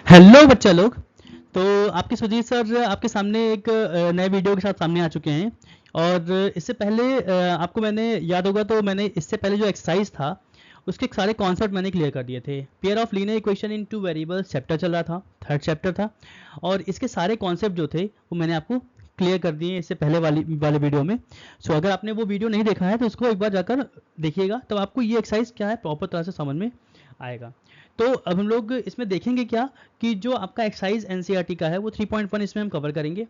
Hello बच्चा लोग। तो आपके सुजीत सर आपके सामने एक नए वीडियो के साथ सामने आ चुके हैं। और इससे पहले आपको मैंने याद होगा तो मैंने इससे पहले जो एक्सरसाइज था उसके सारे कॉन्सेप्ट मैंने क्लियर कर दिए थे। Pair of linear equation in two variables chapter चल रहा था, थर्ड चैप्टर था। और इसके सारे कॉन्सेप्ट जो थे वो मैंने आपको क्लियर कर दिए इससे पहले वाले वीडियो में। सो अगर आपने वो वीडियो नहीं देखा है तो उसको एक बार जाकर देखिएगा, तो आपको ये एक्सरसाइज क्या है प्रॉपर तरह से समझ में आएगा। तो अब हम लोग इसमें देखेंगे क्या कि जो आपका एक्सरसाइज एनसीईआरटी का है वो 3.1 इसमें हम कवर करेंगे।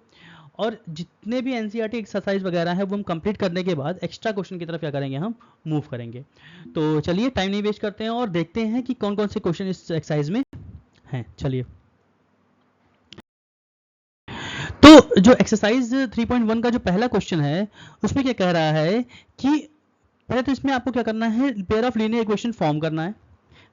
और जितने भी एनसीईआरटी एक्सरसाइज वगैरह है वो हम कंप्लीट करने के बाद एक्स्ट्रा क्वेश्चन की तरफ क्या करेंगे, हम मूव करेंगे। तो चलिए टाइम नहीं वेस्ट करते हैं और देखते हैं कि कौन कौन से क्वेश्चन इस एक्सरसाइज में हैं। चलिए, तो जो एक्सरसाइज 3.1 का जो पहला क्वेश्चन है उसमें क्या कह रहा है कि पहले तो इसमें आपको क्या करना है, pair of linear equation form करना है।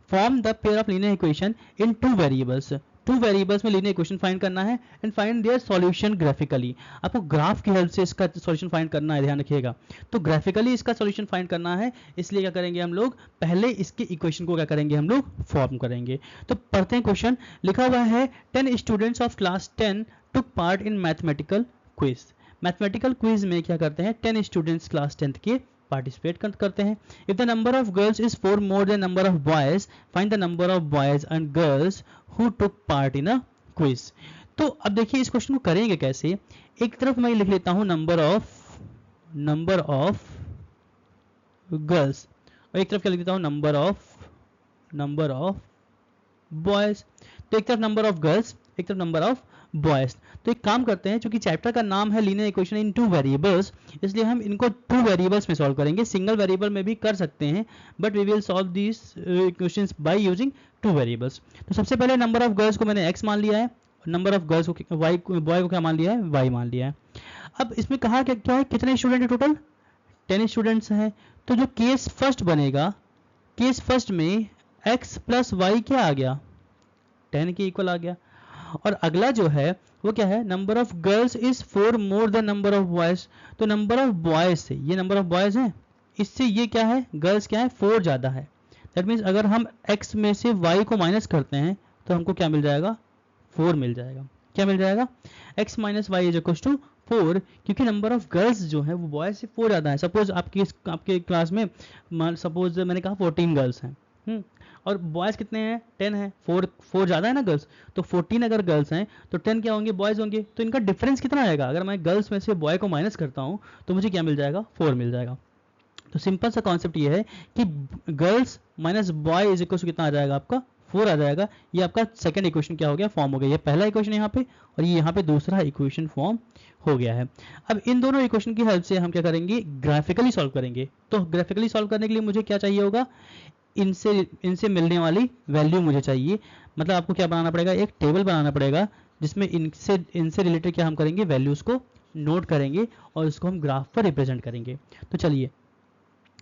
Form the pair of linear equation in two variables. To variables में लीनियर इक्वेशन फाइंड करना है and find their solution graphically. आपको ग्राफ की हेल्प से इसका सॉल्यूशन फाइंड करना है, ध्यान रखिएगा। तो ग्राफिकली इसका सॉल्यूशन फाइंड करना है, इसलिए क्या करेंगे हम लोग, पहले इसके इक्वेशन को क्या करेंगे, हम लोग फॉर्म करेंगे। तो पढ़ते हैं क्वेश्चन। लिखा हुआ है 10 students of class 10 took part in mathematical quiz. Mathematical quiz में क्या करते हैं, 10 स्टूडेंट्स क्लास 10 के पार्टिसिपेट करते हैं। If the number of girls is 4 more then number of boys, find the number of boys and girls who took part in a quiz. तो अब देखिए इस क्वेश्चन को करेंगे कैसे। एक तरफ मैं लिख लेता हूं नंबर ऑफ गर्ल्स, और एक तरफ क्या लिख देता हूं, नंबर ऑफ बॉयज। तो एक तरफ नंबर ऑफ गर्ल्स, एक तरफ नंबर ऑफ बॉयज। तो एक काम करते हैं, क्योंकि चैप्टर का नाम है linear equation in two variables, इसलिए हम इनको टू वेरिएबल्स में सॉल्व करेंगे। सिंगल वेरिएबल में भी कर सकते हैं, but we will solve these equations by using two variables. तो सबसे पहले नंबर ऑफ गर्ल्स को मैंने x मान लिया है, नंबर ऑफ गर्ल्स को बॉय को क्या मान लिया है, y मान लिया है। अब इसमें कहा क्या है, कितने स्टूडेंट है टोटल, 10 स्टूडेंट्स हैं। तो जो केस फर्स्ट बनेगा, केस फर्स्ट में x प्लस वाई क्या आ गया, 10 के इक्वल आ गया। और अगला जो है वो क्या है, number of girls is 4 more then number of boys. तो नंबर ऑफ बॉयज से, ये नंबर ऑफ बॉयज है, इससे ये क्या है, गर्ल्स क्या है, 4 ज़्यादा है। दैट मीन्स अगर हम x में से y को माइनस करते हैं तो हमको क्या मिल जाएगा, 4 मिल जाएगा। क्या मिल जाएगा, x minus y is equal to 4, क्योंकि नंबर ऑफ गर्ल्स जो है वो बॉयज से 4 ज़्यादा है। सपोज आपके क्लास में सपोज मैंने कहा 14 गर्ल्स हैं, और बॉयज़ कितने हैं, 10 है, 4 ज़्यादा है ना गर्ल्स। तो 14 अगर गर्ल्स हैं तो 10 क्या होंगे, बॉयज़ होंगे। तो इनका डिफरेंस कितना आएगा, अगर मैं गर्ल्स में से बॉय को माइनस करता हूँ तो मुझे क्या मिल जाएगा, 4 मिल जाएगा। तो सिंपल सा कॉन्सेप्ट ये है कि girls minus boy is equal to कितना आ जाएगा, आपका 4 आ जाएगा। ये आपका सेकंड इक्वेशन क्या हो गया, फॉर्म हो गया। ये पहला इक्वेशन यहाँ पे, और ये यहाँ पे दूसरा इक्वेशन फॉर्म हो गया है। अब इन दोनों इक्वेशन की हेल्प से हम क्या करेंगे, ग्राफिकली सॉल्व करेंगे। तो ग्राफिकली सॉल्व करने के लिए मुझे क्या चाहिए होगा, इनसे मिलने वाली वैल्यू मुझे चाहिए। मतलब आपको क्या बनाना पड़ेगा, एक टेबल बनाना पड़ेगा जिसमें इनसे रिलेटेड क्या हम करेंगे, वैल्यूज़ को नोट करेंगे और उसको हम ग्राफ पर रिप्रेजेंट करेंगे। तो चलिए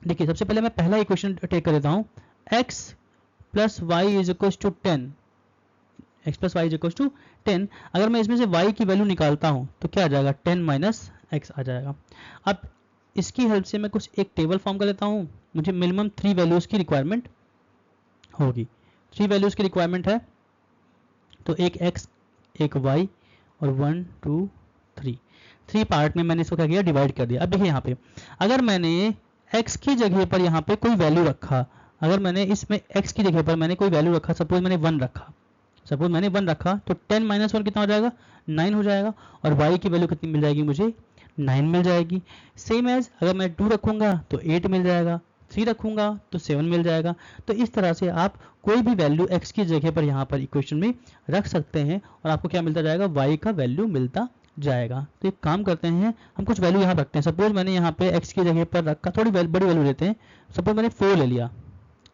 देखिए, सबसे पहले मैं पहला इक्वेशन टेक कर देता हूँ, x plus y is equal to 10। X plus y is equal to 10। अगर मैं इसमें से y की वैल्यू निकालता हूँ तो क्या आ जाएगा, 10 माइनस एक्स आ जाएगा। अब इसकी हेल्प से मैं कुछ एक टेबल फॉर्म कर लेता हूँ। मुझे मिनिमम 3 वैल्यूज़ की रिक्वायरमेंट होगी, 3 वैल्यूज़ की रिक्वायरमेंट है। तो एक x, एक y और 1 2 3 पार्ट में मैंने इसको क्या किया, डिवाइड कर दिया। अब देखिए यहाँ पे अगर मैंने x की जगह पर यहाँ पे कोई वैल्यू रखा, अगर मैंने इसमें x की जगह पर मैंने कोई वैल्यू रखा, सपोज मैंने 1 रखा, तो 10 माइनस 1 कितना हो जाएगा, 9 हो जाएगा। और y की वैल्यू कितनी मिल जाएगी, मुझे 9 मिल जाएगी। सेम एज अगर मैं 2 रखूँगा तो 8 मिल जाएगा, 3 रखूँगा तो 7 मिल जाएगा। तो इस तरह से आप कोई भी वैल्यू x की जगह पर यहाँ पर इक्वेशन में रख सकते हैं और आपको क्या मिलता जाएगा, y का वैल्यू मिलता जाएगा। तो एक काम करते हैं, हम कुछ वैल्यू यहाँ रखते हैं। सपोज मैंने यहाँ पे x की जगह पर रखा, थोड़ी बड़ी वैल्यू लेते हैं। सपोज मैंने 4 ले लिया,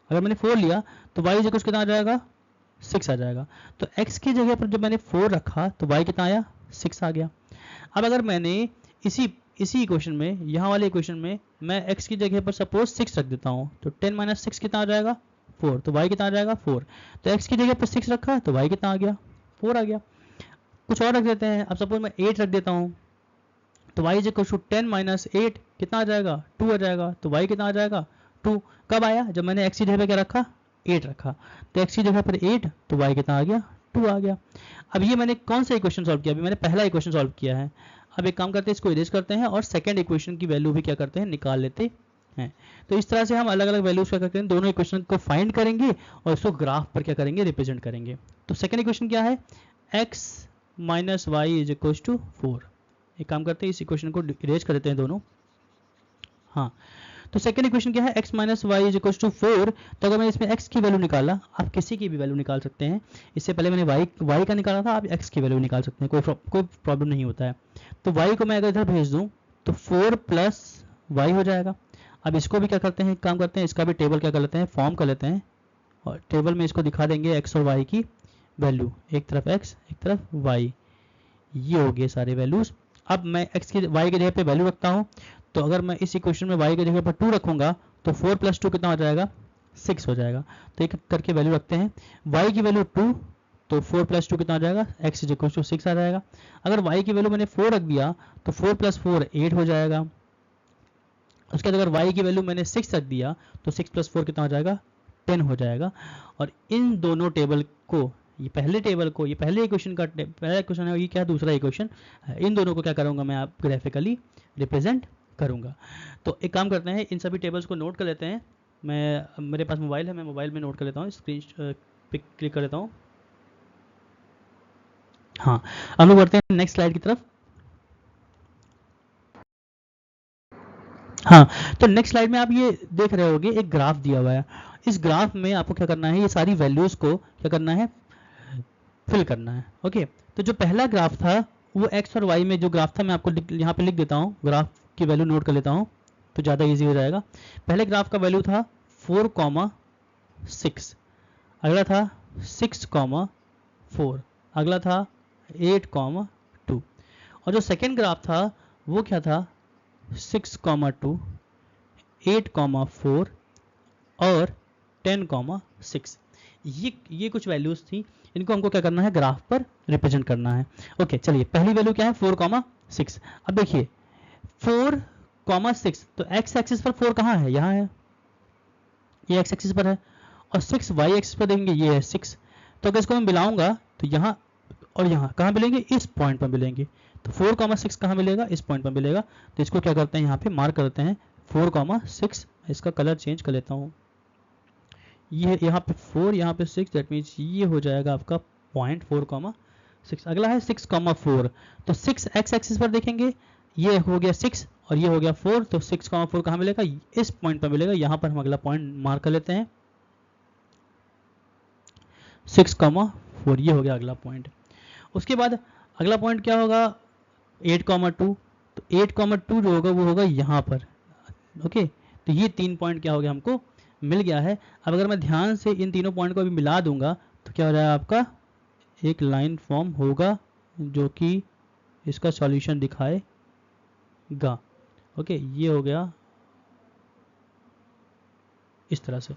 अगर मैंने 4 लिया तो y इज कितना आ जाएगा, 6 आ जाएगा। तो x की जगह पर जब मैंने 4 रखा तो y कितना आया, 6 आ गया। अब अगर मैंने इसी इक्वेशन में, यहाँ वाले इक्वेशन में मैं x की जगह पर सपोज 6 रख देता हूँ, तो 10 माइनस 6 कितना आ जाएगा, 4। तो y कितना आ जाएगा, 4। तो x की जगह पर 6 रखा तो y कितना आ गया, 4 आ गया। कुछ और रख देते हैं, अब सपोज मैं 8 रख देता हूँ, तो y is equal to 10 minus 8 कितना आ जाएगा, 2 आ जाएगा। तो y कितना आ जाएगा, 2। कब आया, जब मैंने x की जगह पर क्या रखा, 8 रखा। तो x की जगह पर 8 तो y कितना आ गया, 2 आ गया। अब ये मैंने कौन सा इक्वेशन सॉल्व किया? अभी मैंने पहला इक्वेशन सॉल्व किया है। अब एक काम करते हैं, इसको इरेज करते हैं और सेकंड इक्वेशन की वैल्यू भी क्या करते हैं, निकाल लेते हैं। तो इस तरह से हम अलग अलग वैल्यूज क्या करते हैं, दोनों इक्वेशन को फाइंड करेंगे और इसको ग्राफ पर क्या करेंगे, रिप्रेजेंट करेंगे। तो सेकंड इक्वेशन क्या है, x minus y is equal to 4। एक काम करते हैं, इस इक्वेशन को इरेज कर देते हैं दोनों। हाँ, तो सेकंड इक्वेशन क्या है, x minus y is equal to 4। तो अगर मैं इसमें x की वैल्यू निकाला, आप किसी की भी वैल्यू निकाल सकते हैं। इससे पहले मैंने y का निकाला था, आप x की वैल्यू निकाल सकते हैं, कोई प्रॉब्लम नहीं होता है। तो y को मैं अगर इधर भेज दूं तो 4 प्लस वाई हो जाएगा। अब इसको भी क्या करते हैं, काम करते हैं, इसका भी टेबल क्या कर लेते हैं, फॉर्म कर लेते हैं और टेबल में इसको दिखा देंगे x और y की वैल्यू, एक तरफ x एक तरफ y। ये हो गए सारे वैल्यूज। अब मैं x की y की जगह पे वैल्यू रखता हूँ। तो अगर मैं इस इक्वेशन में y की जगह पर 2 रखूंगा तो 4 प्लस 2 कितना हो जाएगा, 6 हो जाएगा। तो एक करके वैल्यू रखते हैं, y की वैल्यू 2, तो 4 प्लस 2 कितना हो जाएगा, x इज इक्वल टू 6 आ जाएगा। अगर y की वैल्यू मैंने 4 रख दिया तो 4 प्लस 4 8 हो जाएगा। उसके बाद अगर y की वैल्यू मैंने 6 रख दिया तो 6 प्लस 4 कितना हो जाएगा, 10 हो जाएगा। और इन दोनों टेबल को, ये पहले टेबल को, ये पहले इक्वेशन का पहला इक्वेशन है, ये क्या है, दूसरा इक्वेशन, इन दोनों को क्या करूंगा मैं, आप ग्राफिकली रिप्रेजेंट करूंगा। तो एक काम करते हैं, इन सभी टेबल्स को नोट कर लेते हैं। मैं, मेरे पास मोबाइल है, मैं मोबाइल में नोट कर लेता हूँ, स्क्रीन पे क्लिक कर लेता हूँ। हाँ, हम लोग बढ़ते हैं नेक्स्ट स्लाइड की तरफ। हाँ, तो नेक्स्ट स्लाइड में आप ये देख रहे होगे, एक ग्राफ दिया हुआ है। इस ग्राफ में आपको क्या करना है, ये सारी वैल्यूज को क्या करना है, फिल करना है। ओके, तो जो पहला ग्राफ था वो x और y में जो ग्राफ था, मैं आपको यहाँ पे लिख देता हूँ, ग्राफ की वैल्यू नोट कर लेता हूँ तो ज़्यादा इजी हो जाएगा। पहले ग्राफ का वैल्यू था 4,6, अगला था 6,4, अगला था 8,2, और जो सेकेंड ग्राफ था वो क्या था, 6,2, 8,4 और 10,6। ये कुछ वैल्यूज थी, इनको हमको क्या करना है, ग्राफ पर रिप्रेजेंट करना है। ओके, चलिए पहली वैल्यू क्या है, 4,6। अब देखिए 4,6, तो x एक्सिस पर 4 कहाँ है, यहाँ है, ये x एक्सिस पर है, और 6 y एक्सिस पर देंगे, ये है 6। तो अगर इसको मैं मिलाऊंगा तो यहाँ और यहाँ कहाँ मिलेंगे, इस पॉइंट पर मिलेंगे। तो 4,6 कहाँ मिलेगा, इस पॉइंट पर मिलेगा। तो इसको क्या करते हैं, यहाँ पे मार्क करते हैं 4,6। इसका कलर चेंज कर लेता हूँ, ये यहाँ पे 4, यहाँ पे 6, दैट मीन्स ये हो जाएगा आपका पॉइंट 4,6। अगला है 6,4, तो 6 x एक्सिस पर देखेंगे, ये हो गया 6 और ये हो गया 4। तो 6,4 कहाँ मिलेगा, इस पॉइंट पर मिलेगा। यहाँ पर हम अगला पॉइंट मार्क कर लेते हैं 6,4, ये हो गया अगला पॉइंट। उसके बाद अगला पॉइंट क्या होगा, 8,2, तो 8,2 जो होगा वो होगा यहाँ पर। ओके, तो ये 3 पॉइंट क्या हो गया, हमको मिल गया है। अब अगर मैं ध्यान से इन तीनों पॉइंट को अभी मिला दूंगा तो क्या हो जाएगा, आपका एक लाइन फॉर्म होगा जो कि इसका सॉल्यूशन दिखाएगा। ओके, ये हो गया इस तरह से।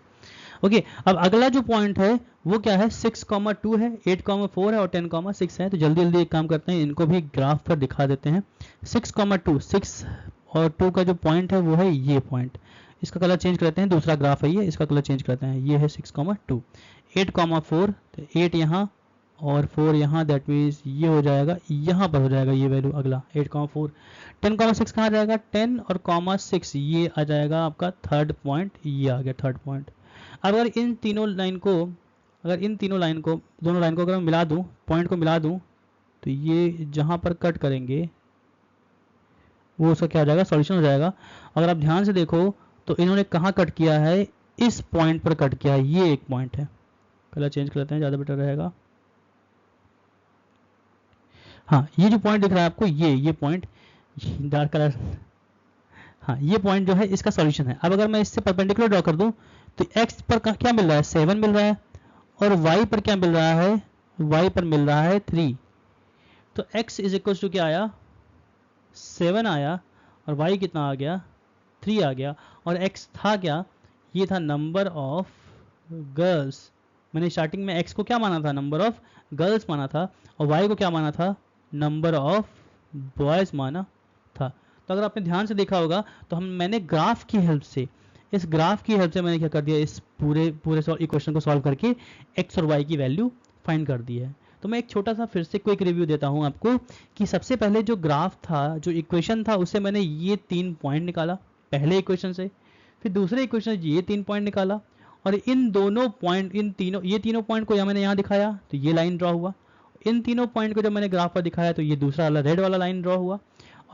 ओके, अब अगला जो पॉइंट है वो क्या है, 6,2 है, 8,4 है और 10,6 है। तो जल्दी जल्दी एक काम करते हैं, इनको भी ग्राफ पर दिखा देते हैं। 6,2, 6 और 2 का जो पॉइंट है वो है ये पॉइंट। इसका कलर चेंज करते हैं, दूसरा ग्राफ है ये, इसका कलर चेंज करते हैं, ये है 6,2। 8,4, तो 8 यहाँ और 4 यहाँ, दैट मीन्स ये हो जाएगा, यहाँ पर हो जाएगा ये वैल्यू अगला 8,4। 10,6 कहाँ जाएगा, 10 और 6, ये आ जाएगा आपका थर्ड पॉइंट, ये आ गया थर्ड पॉइंट। अब अगर इन तीनों लाइन को, दोनों लाइन को अगर मैं मिला दूँ, पॉइंट को मिला दूँ, तो ये जहाँ पर कट करेंगे वो उसका क्या हो जाएगा, सॉल्यूशन हो जाएगा। अगर आप ध्यान से देखो तो इन्होंने कहाँ कट किया है, इस पॉइंट पर कट किया है, ये एक पॉइंट है। कलर चेंज कर लेते हैं, ज़्यादा बेटर रहेगा। हाँ, ये जो पॉइंट दिख रहा है आपको, ये पॉइंट डार्क कलर, हाँ ये पॉइंट जो है इसका सॉल्यूशन है। अब अगर मैं इससे परपेंडिकुलर ड्रॉ कर दूं तो x पर क्या मिल रहा है, 7 मिल रहा है, और y पर क्या मिल रहा है, y पर मिल रहा है 3। तो x इज इक्वल टू क्या आया, 7 आया, और y कितना आ गया, 3 आ गया। और x था क्या, ये था नंबर ऑफ गर्ल्स। मैंने स्टार्टिंग में x को क्या माना था, नंबर ऑफ गर्ल्स माना था, और y को क्या माना था, नंबर ऑफ बॉयज माना था। तो अगर आपने ध्यान से देखा होगा तो मैंने ग्राफ की हेल्प से, इस ग्राफ की हेल्प से मैंने क्या कर दिया, इस पूरे इक्वेशन को सॉल्व करके x और y की वैल्यू फाइंड कर दी है। तो मैं एक छोटा सा फिर से क्विक रिव्यू देता हूँ आपको कि सबसे पहले जो ग्राफ था, जो इक्वेशन था, उससे मैंने ये 3 पॉइंट निकाला पहले इक्वेशन से, फिर दूसरे इक्वेशन से ये 3 पॉइंट निकाला, और इन दोनों पॉइंट, ये तीनों पॉइंट को मैंने यहाँ दिखाया तो ये लाइन ड्रॉ हुआ, इन तीनों पॉइंट को जब मैंने ग्राफ पर दिखाया तो ये दूसरा वाला रेड वाला लाइन ड्रॉ हुआ,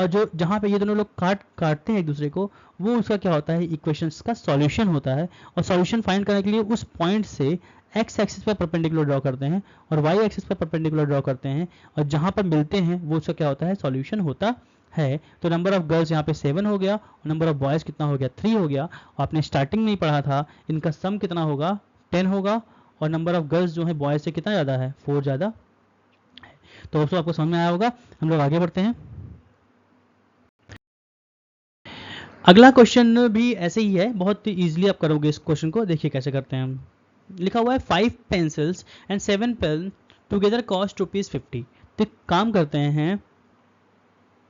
और जो जहाँ पे ये दोनों लोग काटते हैं एक दूसरे को, वो उसका क्या होता है, इक्वेशंस का सॉल्यूशन होता है। और सॉल्यूशन फाइंड करने के लिए उस पॉइंट से एक्स एक्सिस पर परपेंडिकुलर ड्रॉ करते हैं और वाई एक्सिस पर परपेंडिकुलर ड्रॉ करते हैं, और जहाँ पर मिलते हैं वो उसका क्या होता है, सॉल्यूशन होता है। तो नंबर ऑफ गर्ल्स यहाँ पे 7 हो गया और नंबर ऑफ बॉयज़ कितना हो गया, 3 हो गया। और आपने स्टार्टिंग में ही पढ़ा था इनका सम कितना होगा, 10 होगा, और नंबर ऑफ गर्ल्स जो है बॉयज़ से कितना ज़्यादा है, 4 ज़्यादा है। तो दोस्तों आपको समझ में आया होगा। हम लोग आगे बढ़ते हैं। अगला क्वेश्चन भी ऐसे ही है, बहुत इजीली आप करोगे इस क्वेश्चन को। देखिए कैसे करते हैं हम। लिखा हुआ है 5 pencils and 7 pen together cost ₹50। तो काम करते हैं,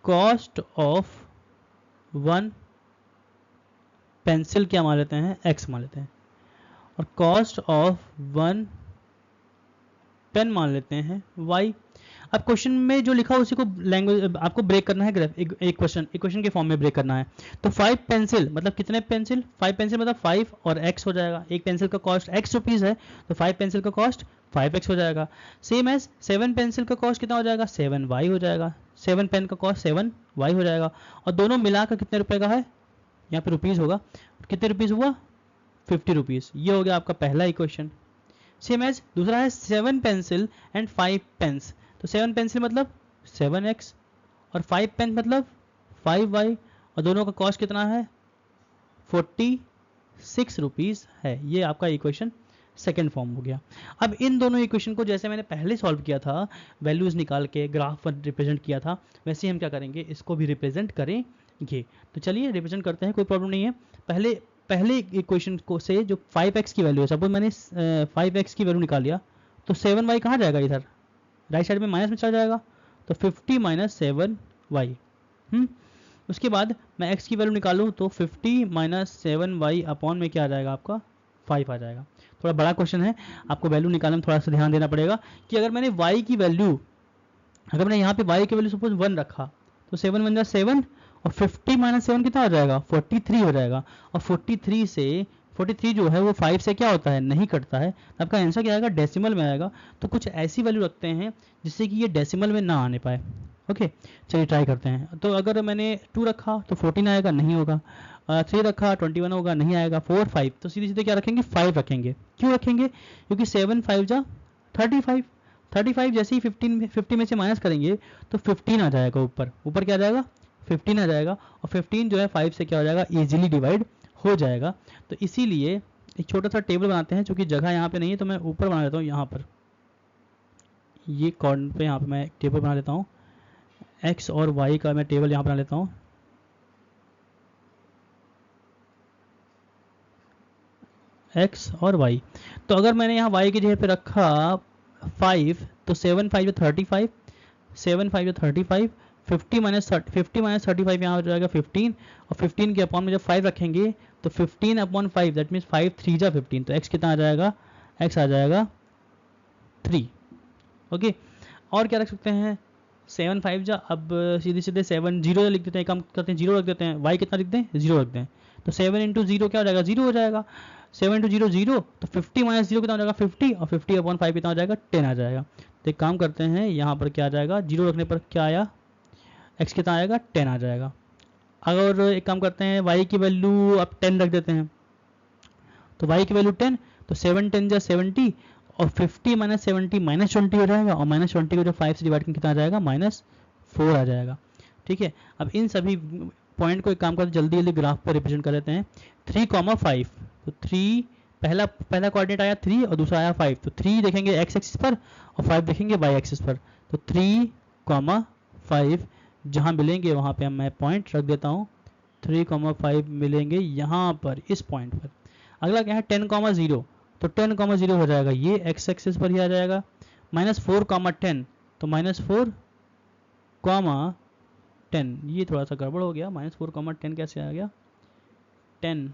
कॉस्ट ऑफ 1 पेंसिल क्या मान लेते हैं, x मान लेते हैं, और कॉस्ट ऑफ 1 पेन मान लेते हैं y। अब क्वेश्चन में जो लिखा है उसी को लैंग्वेज आपको ब्रेक करना है, एक क्वेश्चन के फॉर्म में ब्रेक करना है। तो 5 पेंसिल मतलब कितने पेंसिल, 5 पेंसिल मतलब 5 और x हो जाएगा। एक पेंसिल का कॉस्ट x रुपीज़ है तो 5 पेंसिल का कॉस्ट 5x हो जाएगा। सेम एज 7 पेंसिल का कॉस्ट कितना हो जाएगा, 7y हो जाएगा। 7 पेन का कॉस्ट 7y हो जाएगा, और दोनों मिलाकर कितने रुपए का है, यहाँ पे रुपीज़ होगा, कितने रुपीज़ हुआ, 50 रुपीज़। ये हो गया आपका पहला इक्वेशन। सेम एज दूसरा है 7 पेंसिल एंड 5 पेन्स। तो 7 पेंसिल मतलब 7x और 5 पेन मतलब 5y, और दोनों का कॉस्ट कितना है, 46 रुपीज़ है। ये आपका इक्वेशन सेकेंड फॉर्म हो गया। अब इन दोनों इक्वेशन को जैसे मैंने पहले सॉल्व किया था, वैल्यूज़ निकाल के ग्राफ पर रिप्रेजेंट किया था, वैसे ही हम क्या करेंगे, इसको भी रिप्रेजेंट करेंगे। तो चलिए रिप्रेजेंट करते हैं, कोई प्रॉब्लम नहीं है। पहले इक्वेशन को से जो 5x की वैल्यू है, सपोज मैंने 5x की वैल्यू निकाल लिया, तो 7y कहाँ जाएगा, इधर राइट साइड में माइनस में चला जाएगा, तो 50 माइनस 7y। उसके बाद मैं x की वैल्यू निकालूँ तो 50 माइनस 7y अपॉन में क्या आ जाएगा आपका, 5 आ जाएगा। थोड़ा बड़ा क्वेश्चन है, आपको वैल्यू निकालने में थोड़ा सा ध्यान देना पड़ेगा कि अगर मैंने y की वैल्यू, अगर मैंने यहाँ पे y की वैल्यू सपोज 1 रखा, तो 7 बन जाए 7, और 50 माइनस 7 कितना हो जाएगा, 43 हो जाएगा। और 43 जो है वो 5 से क्या होता है, नहीं कटता है। आपका आंसर क्या आएगा, डेसिमल में आएगा। तो कुछ ऐसी वैल्यू रखते हैं जिससे कि ये डेसिमल में ना आने पाए। ओके चलिए ट्राई करते हैं। तो अगर मैंने 2 रखा तो 14 आएगा, नहीं होगा। 3 रखा 21 होगा, नहीं आएगा। 4 5 तो सीधे सीधे क्या रखेंगे, 5 रखेंगे। क्यों रखेंगे, क्योंकि 7 5 जा 35 जैसे ही 50 में से माइनस करेंगे तो 15 आ जाएगा, ऊपर क्या आ जाएगा, 15 आ जाएगा। और 15 जो है 5 से क्या हो जाएगा, इजीली डिवाइड हो जाएगा। तो इसीलिए एक छोटा सा टेबल बनाते हैं, क्योंकि जगह यहाँ पे नहीं है तो मैं ऊपर बना लेता हूँ, यहाँ पर ये कॉर्नर पे यहाँ पे मैं एक टेबल बना लेता हूँ, x और y का मैं टेबल यहाँ बना लेता हूँ। x और y, तो अगर मैंने यहाँ y की जगह पे रखा 5, तो 7 5 35, 7 5 35, 50 माइनस 35 यहाँ हो जाएगा 15, और 15 के अपॉन में जब 5 रखेंगे तो 15 अपॉन 5 दैट मीन्स 5 3 जा 15, तो x कितना आ जाएगा, x आ जाएगा 3। ओके और क्या रख सकते हैं, 7 5 जा, अब सीधे सीधे 7 0 लिख देते हैं, काम करते हैं 0 रख देते हैं, y कितना लिख दें, 0 रख दें। तो 7 इंटू 0 क्या हो जाएगा, 0 हो जाएगा। 7 इंटू 0 0, तो 50 माइनस 0 कितना हो जाएगा, 50, और 50 अपॉन 5 कितना हो जाएगा, 10 आ जाएगा। तो एक काम करते हैं, यहाँ पर क्या आ जाएगा, 0 रखने पर क्या आया, x कितना आएगा, 10 आ जाएगा। अगर एक काम करते हैं, y की वैल्यू अब 10 रख देते हैं, तो y की वैल्यू 10, तो 7 10 जा 70, और 50 माइनस 70 माइनस 20 हो जाएगा, और माइनस 20 को जो 5 से डिवाइड करके कितना आ जाएगा, -4 आ जाएगा। ठीक है, अब इन सभी पॉइंट को एक काम करते जल्दी जल्दी ग्राफ पर रिप्रेजेंट कर लेते हैं। 3,5, तो 3 पहला कोऑर्डिनेट आया 3 और दूसरा आया 5, तो 3 देखेंगे x एक्सिस पर और 5 देखेंगे y एक्सिस पर। तो 3,5 जहाँ मिलेंगे वहाँ पे मैं पॉइंट रख देता हूँ, 3,5 मिलेंगे यहाँ पर, इस पॉइंट पर। अगला क्या है 10,0, तो 10,0 हो जाएगा, ये x एक्सिस पर ही आ जाएगा। -4,10, तो -4,10, ये थोड़ा सा गड़बड़ हो गया, -4,10 कैसे आ गया, 10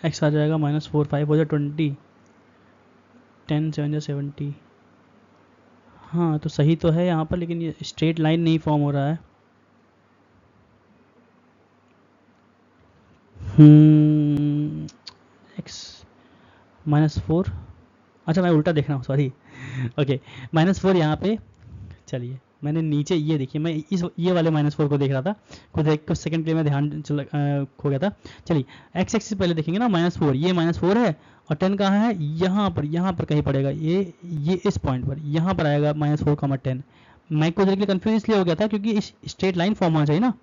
x आ जाएगा, -4 5 हो जाए 20, 10 7 जा 70। हाँ तो सही तो है यहाँ पर, लेकिन ये स्ट्रेट लाइन नहीं फॉर्म हो रहा है। एक्स -4, अच्छा मैं उल्टा देख रहा हूँ, सॉरी। ओके, -4 यहाँ पे। चलिए मैंने नीचे ये देखिए, मैं ये वाले -4 को देख रहा था, कुछ सेकंड के लिए मैं ध्यान खो गया था। चलिए एक्स एक्सिस पहले देखेंगे ना, -4, ये -4 है, और 10 कहाँ है, यहाँ पर कहीं पड़ेगा, ये इस पॉइंट पर यहाँ पर आएगा -4, 10। मैं कुछ देर के लिए कंफ्यूज इसलिए हो गया था क्योंकि इस स्ट्रेट लाइन फॉर्म होना चाहिए ना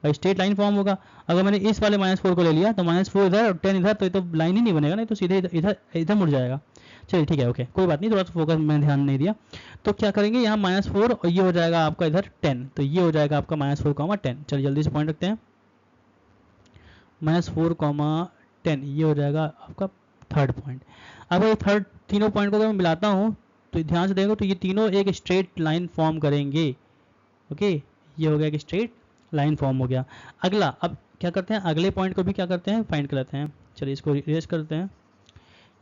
भाई, स्ट्रेट लाइन फॉर्म होगा। अगर मैंने इस वाले -4 को ले लिया तो -4 इधर और 10 इधर, तो ये तो लाइन ही नहीं बनेगा, नहीं तो सीधे इधर इधर मुड़ जाएगा। चलिए ठीक है, ओके कोई बात नहीं, थोड़ा सा फोकस में ध्यान नहीं दिया। तो क्या करेंगे यहाँ -4 और ये हो जाएगा आपका इधर 10, तो ये हो जाएगा आपका -4, 10। चलिए जल्दी से पॉइंट रखते हैं, -4, 10, ये हो जाएगा आपका थर्ड पॉइंट। अब ये थर्ड तीनों पॉइंट को अगर मैं मिलाता हूँ तो ध्यान से देखो, तो ये तीनों एक स्ट्रेट लाइन फॉर्म करेंगे। ओके, ये हो गया कि स्ट्रेट लाइन फॉर्म हो गया। अगला, अब क्या करते हैं, अगले पॉइंट को भी क्या करते हैं, फाइंड कर लेते हैं। चलिए इसको इरेज करते हैं।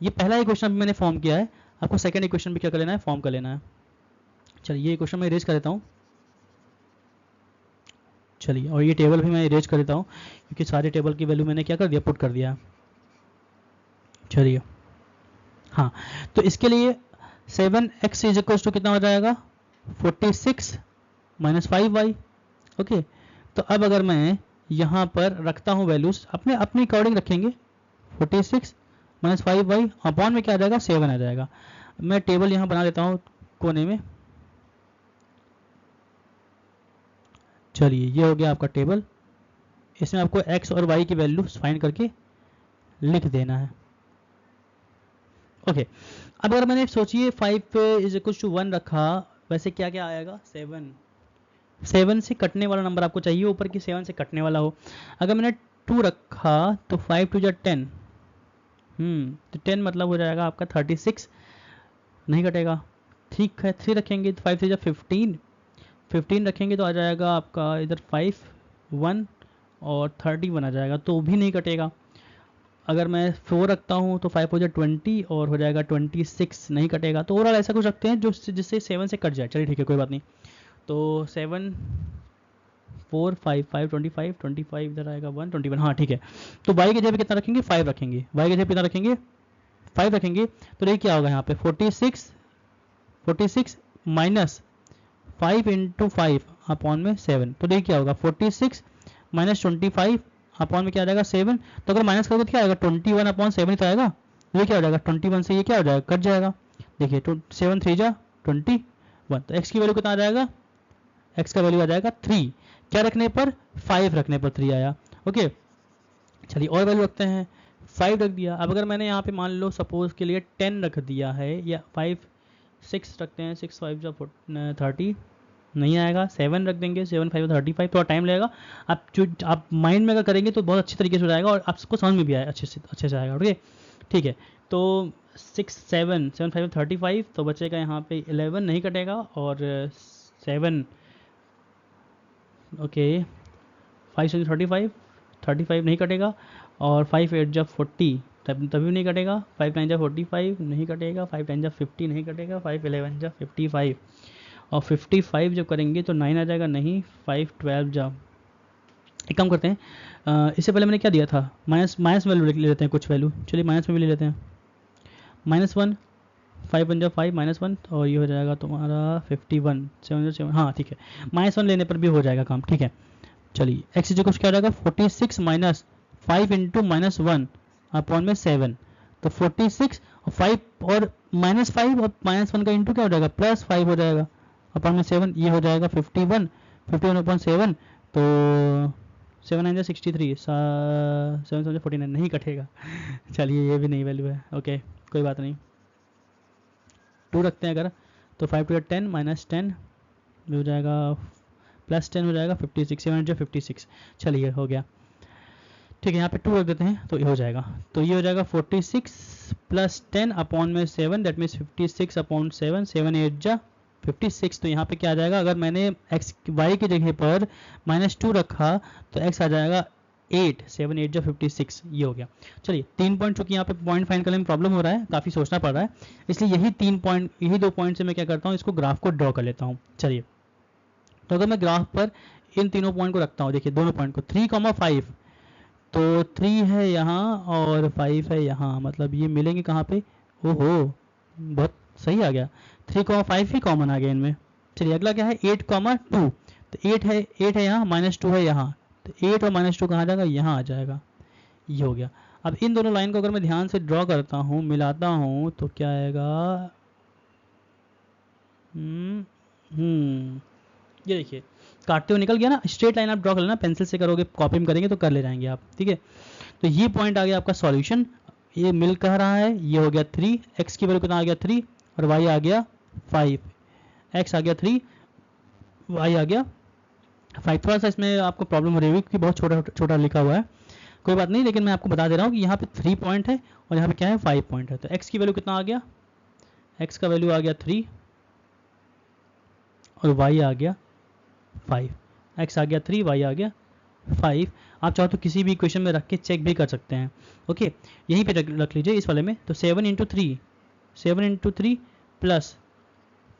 ये पहला इक्वेशन मैंने फॉर्म किया है, आपको सेकंड इक्वेशन भी क्या कर लेना है, फॉर्म कर लेना है। चलिए ये इक्वेशन मैं इरेज कर देता हूँ। चलिए, और ये टेबल भी मैं इरेज कर देता हूँ क्योंकि सारे टेबल की वैल्यू मैंने क्या कर दिया, पुट कर दिया। चलिए हाँ, तो इसके लिए 7x इज इक्वल टू कितना हो जाएगा, 46 - 5y। ओके, तो अब अगर मैं यहाँ पर रखता हूँ वैल्यूज, अपने अकॉर्डिंग रखेंगे, 46 - 5y अपॉन में क्या आ जाएगा, 7 आ जाएगा। मैं टेबल यहाँ बना देता हूँ कोने में। चलिए ये हो गया आपका टेबल, इसमें आपको x और y की वैल्यू फाइंड करके लिख देना है। ओके, अब अगर मैंने सोचिए 5 इज इक्वल टू 1 रखा, वैसे क्या क्या आएगा, 7 से कटने वाला नंबर आपको चाहिए, ऊपर की 7 से कटने वाला हो। अगर मैंने 2 रखा तो 5 2 जा 10, तो 10 मतलब हो जाएगा आपका 36, नहीं कटेगा। ठीक है, 3 रखेंगे तो 5 3 जा 15, 15 रखेंगे तो आ जाएगा आपका इधर 5 1 और 31 आ जाएगा, तो भी नहीं कटेगा। अगर मैं 4 रखता हूँ तो 5 हो जाए 20 और हो जाएगा 26, नहीं कटेगा। तो ओवरऑल ऐसा कुछ रखते हैं जो जिससे 7 से कट जाए। चलिए ठीक है, कोई बात नहीं। तो 7 4 5 5 25 25 इधर आएगा 1 21, हाँ ठीक है। तो y के जगह पे कितना रखेंगे, 5 रखेंगे, y के जगह पे कितना रखेंगे, 5 रखेंगे। तो देखिए क्या होगा यहाँ पे, 46 माइनस 5 इंटू 5 अपॉन में 7, तो देखिए क्या होगा, 46 माइनस 25 अपॉन में क्या आ जाएगा, 7। तो अगर माइनस करोगे तो क्या आएगा, 21 अपॉन 7 तो आएगा। तो ये क्या हो जाएगा, 21 से ये क्या हो जाएगा, कट जाएगा। देखिए 7 3 जा 21, तो x की वैल्यू कितना आ जाएगा, x का वैल्यू आ जाएगा 3। क्या रखने पर, 5 रखने पर 3 आया। ओके, चलिए और वैल्यू रखते हैं, 5 रख दिया। अब अगर मैंने यहाँ पे मान लो सपोज के लिए 10 रख दिया है, या 5 6 रखते हैं, 6 5 जा 30, नहीं आएगा। 7 रख देंगे, 7 5 35, थोड़ा टाइम लगेगा। आप माइंड में अगर करेंगे तो बहुत अच्छी तरीके से हो जाएगा और आपको समझ में भी आए, अच्छे से आएगा। ओके ठीक है, तो 6 7 7 5 35, तो बचेगा यहाँ पे 11, नहीं कटेगा, और 7 ओके 5 7 35 नहीं कटेगा, और 5 8 जा 40 तभी नहीं कटेगा, 5 9 जा 45 नहीं कटेगा, 5 10 जा 50 नहीं कटेगा, 5 11 जा 55, और 55 जब करेंगे तो 9 आ जाएगा, नहीं 5 12 जा। एक काम करते हैं, इससे पहले मैंने क्या दिया था, माइनस वैल्यू ले लेते हैं कुछ वैल्यू। चलिए माइनस में भी ले लेते हैं, -1 5 1 जा 5 -1, और ये हो जाएगा तुम्हारा 51 7 7, हाँ ठीक है, -1 लेने पर भी हो जाएगा काम। ठीक है, चलिए एक्स इज कुछ क्या हो जाएगा, 46 माइनस 5 इंटू -1 अपॉन में 7, तो 46 और 5 और -5 और -1 का इंटू क्या हो जाएगा, +5 हो जाएगा अपॉन में 7, ये हो जाएगा 51 अपॉन 7, तो 7 9 63, 7 7 49, नहीं कटेगा। चलिए ये भी नहीं वैल्यू है, ओके कोई बात नहीं। 2 रखते हैं अगर, तो 5 2 10 -10 हो जाएगा, +10 हो जाएगा, 56 7 56। चलिए हो गया, ठीक है। यहाँ पे 2 रख देते हैं तो ये हो जाएगा, तो ये हो जाएगा 46 + 10 अपॉन में 7, दैट मीन्स 56 अपॉन 7, 7 8 जा 56। तो यहाँ पे क्या आ जाएगा, अगर मैंने y की जगह पर -2 रखा तो x आ जाएगा 8 7 8 जो 56 ये हो गया। चलिए 3 पॉइंट, चूंकि यहाँ पे पॉइंट फाइंड करने में प्रॉब्लम हो रहा है, काफ़ी सोचना पड़ रहा है, इसलिए यही 2 पॉइंट से मैं क्या करता हूँ, इसको ग्राफ को ड्रॉ कर लेता हूँ। चलिए तो अगर मैं ग्राफ पर इन तीनों पॉइंट को रखता हूँ, देखिए दोनों पॉइंट को 3,5, तो 3 है यहाँ और 5 है यहाँ, मतलब ये मिलेंगे कहाँ पे, ओहो बहुत सही आ गया, 3,5 ही कॉमन आ गया इनमें। चलिए अगला क्या है 8,2, तो 8 है यहाँ, -2 है यहाँ, तो 8 और -2 कहाँ जाएगा, यहाँ आ जाएगा, ये हो गया। अब इन दोनों लाइन को अगर मैं ध्यान से ड्रॉ करता हूँ, मिलाता हूँ, तो क्या आएगा, ये देखिए काटते हुए निकल गया ना, स्ट्रेट लाइन आप ड्रॉ कर लेना, पेंसिल से करोगे, कॉपी में करेंगे तो कर ले जाएंगे आप, ठीक है। तो ये पॉइंट आ गया आपका सॉल्यूशन, ये मिल कह रहा है, ये हो गया 3, एक्स की वैल्यू कितना आ गया 3 और वाई आ गया 5, एक्स आ गया 3, वाई आ गया 5। थोड़ा सा इसमें आपको प्रॉब्लम हो रही है क्योंकि बहुत छोटा छोटा लिखा हुआ है, कोई बात नहीं, लेकिन मैं आपको बता दे रहा हूँ कि यहाँ पे 3 पॉइंट है और यहाँ पे क्या है 5 पॉइंट है। तो एक्स की वैल्यू कितना आ गया, एक्स का वैल्यू आ गया 3 और वाई आ गया 5, एक्स आ गया 3, वाई आ गया 5। आप चाहो तो किसी भी इक्वेशन में रख के चेक भी कर सकते हैं, ओके यहीं पे रख लीजिए इस वाले में। तो 7 × 3 प्लस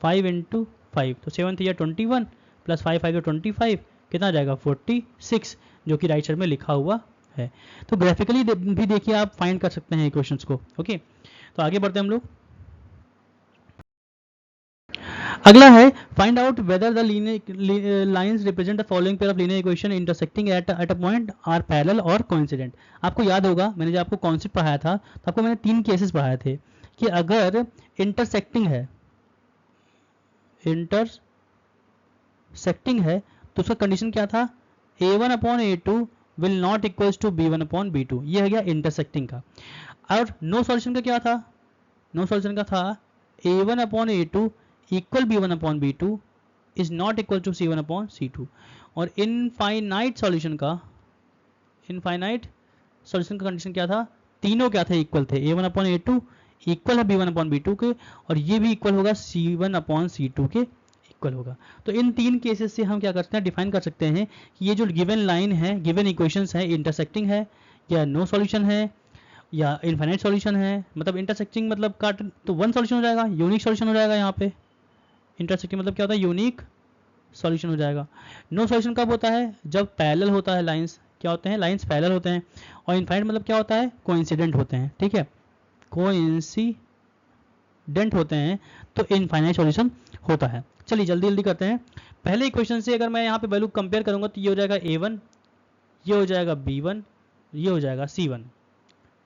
5 × 5, तो 7 3 21 प्लस 5 5 25, कितना आ जाएगा 46, जो कि राइट साइड में लिखा हुआ है। तो ग्राफिकली भी देखिए आप फाइंड कर सकते हैं इक्वेशंस को, ओके। तो आगे बढ़ते हैं हम लोग। अगला है find out whether the lines represent the following pair of linear equation intersecting at a point are parallel और कोइंसिडेंट। आपको याद होगा मैंने जब आपको कॉन्सेप्ट पढ़ाया था तो आपको मैंने 3 केसेस पढ़ाए थे कि अगर इंटरसेक्टिंग है तो उसका कंडीशन क्या था, a1/a2 will not equals to b1/b2, ये है गया इंटरसेक्टिंग का। और नो सॉल्यूशन का क्या था, नो सॉल्यूशन का था a1/a2 equal b1/b2 is not equal to c1/c2। और इनफाइनाइट सॉल्यूशन का कंडीशन क्या था, तीनों क्या थे, इक्वल थे, a1/a2 इक्वल है b1/b2 के, और ये भी इक्वल होगा c1/c2 के इक्वल होगा। तो इन 3 केसेस से हम क्या करते हैं, डिफाइन कर सकते हैं कि ये जो गिवन लाइन है, गिवन इक्वेशंस है, इंटरसेक्टिंग है या नो सॉल्यूशन है या इनफाइनाइट सॉल्यूशन है। मतलब इंटरसेक्टिंग मतलब काट तो 1 सॉल्यूशन हो जाएगा, यूनिक सॉल्यूशन हो जाएगा। यहाँ पे इंटरसेक्टिंग मतलब क्या होता है, यूनिक सॉल्यूशन हो जाएगा। नो सॉल्यूशन कब होता है, जब पैरेलल होता है, लाइंस क्या होते हैं, लाइंस पैरेलल होते हैं। और इनफाइनाइट मतलब क्या होता है, कोइंसिडेंट होते हैं, ठीक है, कोइंसिडेंट होते हैं तो इनफाइनाइट सॉल्यूशन होता है। चलिए जल्दी जल्दी करते हैं। पहले इक्वेशन से अगर मैं यहाँ पे वैल्यू कंपेयर करूंगा तो ये हो जाएगा a1, ये हो जाएगा b1, ये हो जाएगा c1,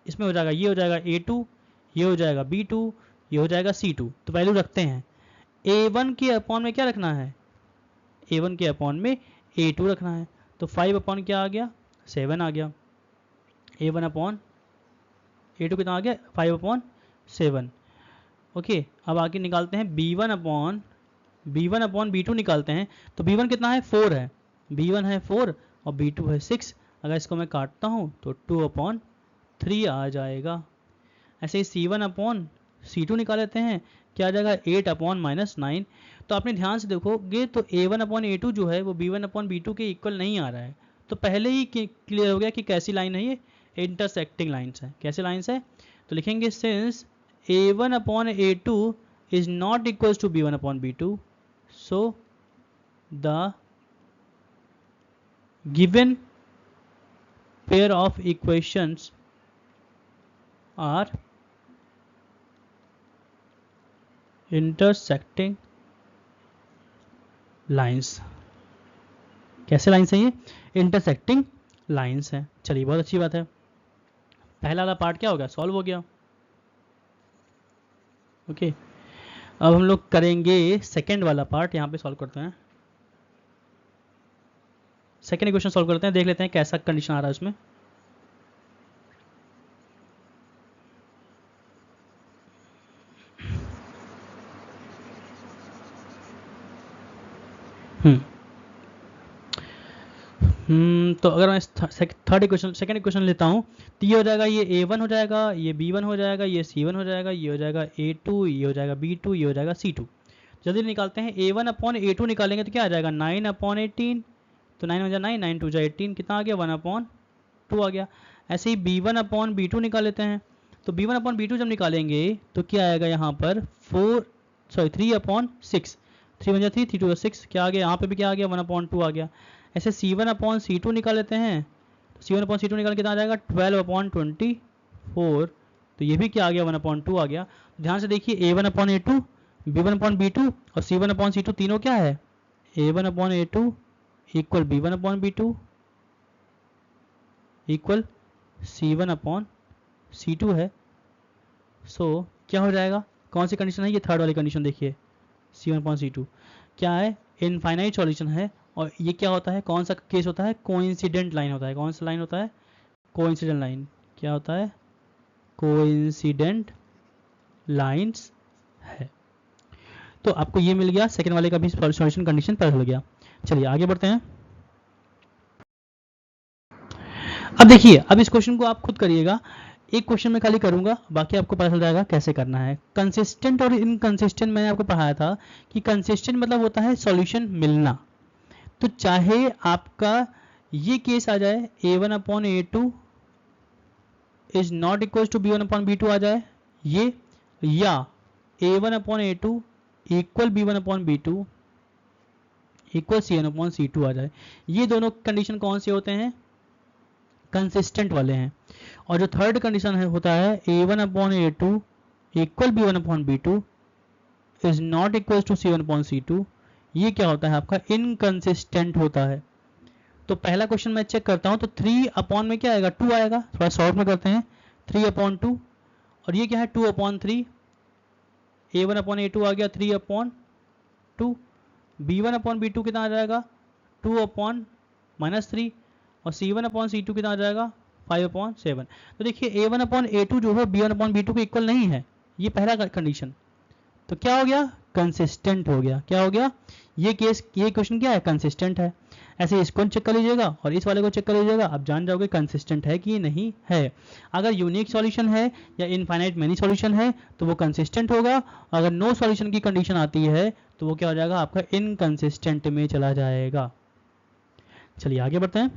इसमें हो जाएगा ये हो जाएगा a2, ये हो जाएगा b2, ये हो जाएगा c2। तो वैल्यू रखते हैं, a1 के अपॉन में क्या रखना है, a1 के अपॉन में a2 रखना है। तो 5 अपॉन क्या आ गया, 7 आ गया, a1 अपॉन a2 कितना आ गया, 5/7। ओके अब आगे निकालते हैं b1 अपॉन b2 निकालते हैं। तो b1 कितना है, 4 है, b1 है 4 और b2 है 6। अगर इसको मैं काटता हूँ तो 2/3 आ जाएगा। ऐसे ही c1 अपॉन c2 निकाल लेते हैं, क्या आ जाएगा 8/-9। तो आपने ध्यान से देखोगे तो a1/a2 जो है वो b1/b2 के इक्वल नहीं आ रहा है। तो पहले ही क्लियर हो गया कि कैसी लाइन है, ये इंटरसेक्टिंग लाइन्स है। कैसे लाइन्स है, तो लिखेंगे since a1/a2 is not equals to b1/b2, so the given pair of equations are intersecting lines। कैसे लाइन्स हैं ये, इंटरसेक्टिंग लाइन्स हैं। चलिए बहुत अच्छी बात है, पहला वाला पार्ट क्या हो गया, सॉल्व हो गया। ओके अब हम लोग करेंगे सेकेंड वाला पार्ट, यहाँ पे सॉल्व करते हैं, सेकेंड इक्वेशन सॉल्व करते हैं, देख लेते हैं कैसा कंडीशन आ रहा है उसमें। तो अगर मैं सेकेंड इक्वेशन लेता हूँ तो ये हो जाएगा, ये a1 हो जाएगा, ये b1 हो जाएगा, ये c1 हो जाएगा, ये हो जाएगा a2, ये हो जाएगा b2, ये हो जाएगा c2। जल्दी निकालते हैं, a1/a2 निकालेंगे तो क्या आ जाएगा 9/18, तो 9 हो जाए 9, 9 2 जा 18, कितना आ गया 1/18। 2 आ गया। ऐसे ही b1/b2 निकाल लेते हैं, तो b1/b2 जब निकालेंगे तो क्या आएगा यहाँ पर 3/6, 3 1 3, 3 2 6, क्या आ गया यहाँ पे भी, क्या आ गया 1/2 आ गया। ऐसे c1/c2 निकाल लेते हैं, तो c1/c2 निकाल कितना आ जाएगा 12/24, तो ये भी क्या आ गया 1/2 आ गया। ध्यान से देखिए a1/a2, b1/b2 और c1/c2 तीनों क्या है, a1/a2 equal b1/b2 equal c1/c2 है। सो क्या हो जाएगा, कौन सी कंडीशन है, ये थर्ड वाली कंडीशन देखिए, c1/c2 क्या है, इनफाइनाइट सॉल्यूशन है। और ये क्या होता है, कौन सा केस होता है, कोइंसिडेंट लाइन होता है। कौन सा लाइन होता है, कोइंसिडेंट लाइन। क्या होता है, कोइंसिडेंट लाइंस है। तो आपको ये मिल गया, सेकंड वाले का भी सॉल्यूशन कंडीशन पता चल गया। चलिए आगे बढ़ते हैं। अब देखिए, अब इस क्वेश्चन को आप खुद करिएगा, एक क्वेश्चन में खाली करूंगा, बाकी आपको पता चल जाएगा कैसे करना है। कंसिस्टेंट और इनकंसिस्टेंट मैंने आपको पढ़ाया था कि कंसिस्टेंट मतलब होता है सॉल्यूशन मिलना। तो चाहे आपका ये केस आ जाए a1/a2 is not equal to b1/b2 आ जाए ये, या a1/a2 equal b1/b2 equal c1/c2 आ जाए। ये दोनों कंडीशन कौन से होते हैं, कंसिस्टेंट वाले हैं। और जो थर्ड कंडीशन है होता है a1/a2 equal b1/b2 is not equal to c1/c2, ये क्या होता है आपका इनकंसिस्टेंट होता है। तो पहला क्वेश्चन मैं चेक करता हूं, तो 3 में क्या आएगा 2 आएगा, थोड़ा शॉर्ट में करते हैं 3/2, और ये क्या है 2/3, a1/a2 आ गया 3/2, b1/b2 कितना आ जाएगा 2/-3, और c1/c2 कितना आ जाएगा 5/7। तो देखिए a1/a2 जो है b1/b2 के इक्वल नहीं है, ये पहला कंडीशन। तो क्या हो गया, कंसिस्टेंट हो गया। क्या हो गया, ये केस, ये क्वेश्चन क्या है, कंसिस्टेंट है। ऐसे इसको चेक कर लीजिएगा और इस वाले को चेक कर लीजिएगा, आप जान जाओगे कंसिस्टेंट है कि नहीं है। अगर यूनिक सॉल्यूशन है या इनफाइनाइट मेनी सॉल्यूशन है तो वो कंसिस्टेंट होगा। अगर नो सॉल्यूशन की कंडीशन आती है तो वो क्या हो जाएगा, आपका इनकंसिस्टेंट में चला जाएगा। चलिए आगे बढ़ते हैं।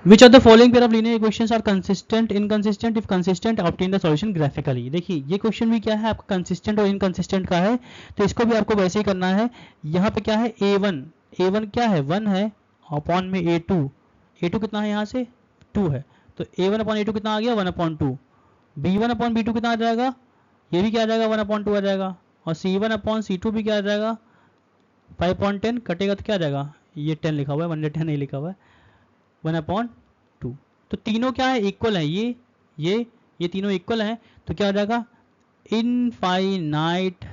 Which of the following pair of linear equations are consistent, inconsistent? If consistent, obtain the solution graphically. देखिए ये क्वेश्चन भी क्या है आपका कंसिस्टेंट और इनकंसिस्टेंट का है, तो इसको भी आपको वैसे ही करना है। यहाँ पे क्या है a1 क्या है 1 है, अपॉन में a2 कितना है यहाँ से 2 है, तो a1/a2 कितना आ गया 1/2, b1/b2 कितना आ जाएगा, ये भी क्या आ जाएगा 1/2 आ जाएगा, और c1/c2 भी क्या आ जाएगा 5/10, कटेगा तो क्या आ जाएगा, ये 10 लिखा हुआ है 1/10 नहीं लिखा हुआ है 1/2। तो तीनों क्या है, इक्वल है, ये तीनों इक्वल है, तो क्या हो जाएगा इनफाइनाइट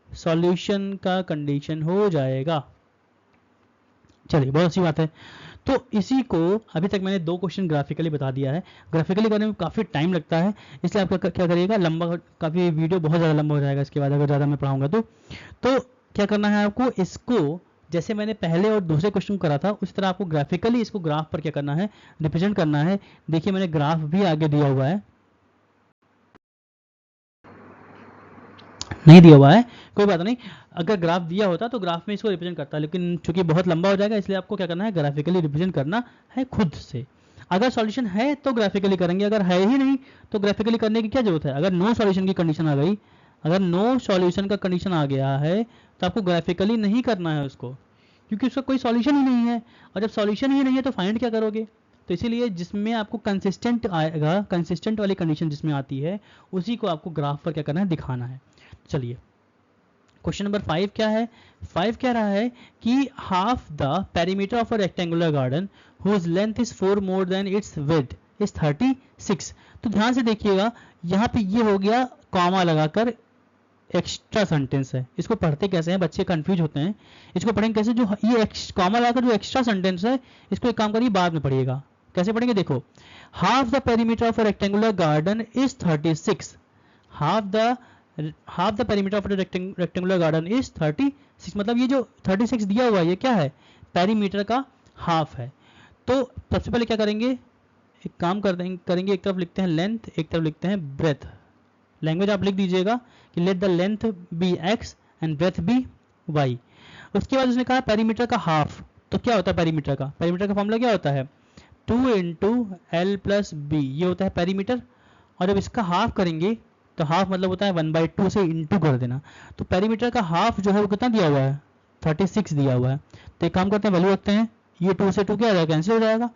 सॉल्यूशन का कंडीशन हो जाएगा। चलिए बहुत अच्छी बात है। तो इसी को अभी तक मैंने 2 क्वेश्चन ग्राफिकली बता दिया है। ग्राफिकली करने में काफ़ी टाइम लगता है, इसलिए आप क्या करिएगा, लंबा काफ़ी वीडियो बहुत ज़्यादा लंबा हो जाएगा इसके बाद अगर ज़्यादा मैं पढ़ाऊँगा तो क्या करना है आपको, इसको जैसे मैंने पहले और दूसरे क्वेश्चन करा था उस तरह आपको ग्राफिकली इसको ग्राफ पर क्या करना है, रिप्रेजेंट करना है। देखिए मैंने ग्राफ भी आगे दिया हुआ है, नहीं दिया हुआ है कोई बात नहीं, अगर ग्राफ दिया होता तो ग्राफ में इसको रिप्रेजेंट करता, लेकिन चूंकि बहुत लंबा हो जाएगा इसलिए आपको क्या करना है, ग्राफिकली रिप्रेजेंट करना है खुद से। अगर सॉल्यूशन है तो ग्राफिकली करेंगे, अगर है ही नहीं तो ग्राफिकली करने की क्या जरूरत है। अगर नो सॉल्यूशन की कंडीशन आ गई, अगर नो सॉल्यूशन का कंडीशन आ गया है तो आपको ग्राफिकली नहीं करना है उसको, क्योंकि उसका कोई सॉल्यूशन ही नहीं है, और जब सॉल्यूशन ही नहीं है तो फाइंड क्या करोगे। तो इसीलिए जिसमें आपको कंसिस्टेंट आएगा, कंसिस्टेंट वाली कंडीशन जिसमें आती है उसी को आपको ग्राफ पर क्या करना है, दिखाना है। चलिए क्वेश्चन नंबर 5 क्या है, 5 कह रहा है कि half the perimeter of a rectangular garden whose length is 4 more than its width is 36। तो ध्यान से देखिएगा, यहाँ पे ये हो गया कॉमा लगाकर एक्स्ट्रा सेंटेंस है। इसको पढ़ते कैसे हैं, बच्चे कंफ्यूज होते हैं, इसको पढ़ेंगे कैसे, जो ये कॉमा लगाकर जो एक्स्ट्रा सेंटेंस है इसको एक काम करिए बाद में पढ़िएगा। कैसे पढ़ेंगे, देखो half the perimeter of a rectangular garden is 36, half the perimeter of rectangular garden is 36, मतलब ये जो 36 दिया हुआ है ये क्या है, पेरीमीटर का हाफ है। तो सबसे पहले क्या करेंगे, एक काम करेंगे, एक तरफ लिखते हैं लेंथ, एक तरफ लिखते हैं ब्रेथ। लैंग्वेज आप लिख दीजिएगा कि let the length be x and breadth be y। उसके बाद उसने कहा पेरीमीटर का हाफ, तो क्या होता है पेरीमीटर का फॉर्मूला क्या होता है 2 इंटू एल प्लस बी, ये होता है पेरीमीटर। और जब इसका हाफ करेंगे तो हाफ मतलब होता है 1/2 से इंटू कर देना। तो पेरीमीटर का हाफ जो है वो कितना दिया हुआ है 36 दिया हुआ है। तो एक काम करते हैं वैल्यू रखते हैं, ये 2 से 2 क्या हो जाएगा कैंसिल हो जाएगा।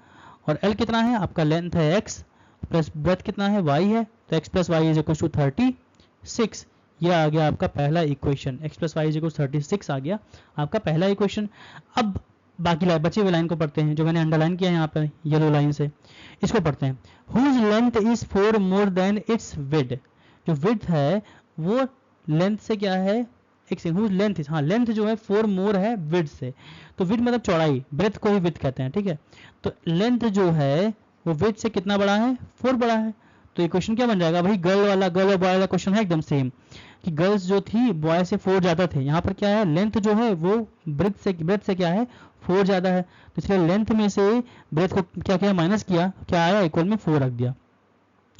और एल कितना है आपका लेंथ है x प्लस ब्रेथ कितना है y है, तो x plus y is equal to 36। ये आ गया आपका पहला equation, x plus y is equal 36 आ गया आपका पहला इक्वेशन। अब बाकी बचे हुए लाइन को पढ़ते हैं, जो मैंने अंडरलाइन किया है यहाँ पर येलो लाइन से, इसको पढ़ते हैं। Whose length is 4 more than its width, जो विड्थ है वो लेंथ से क्या है, एक सेकंड, हुज लेंथ इज, हाँ लेंथ जो है 4 मोर है विड्थ से। तो विड्थ मतलब चौड़ाई, ब्रेथ को ही विड्थ कहते हैं, ठीक है। तो लेंथ जो है वो विड्थ से कितना बड़ा है 4 बड़ा है। तो इक्वेशन क्या बन जाएगा भाई, गर्ल और बॉय वाला क्वेश्चन है एकदम सेम, कि गर्ल्स जो थी बॉय से 4 ज्यादा थे। यहाँ पर क्या है लेंथ जो है वो ब्रेथ से क्या है 4 ज्यादा है, तो इसलिए लेंथ में से ब्रेथ को क्या किया माइनस किया, क्या आया इक्वल में 4 रख दिया।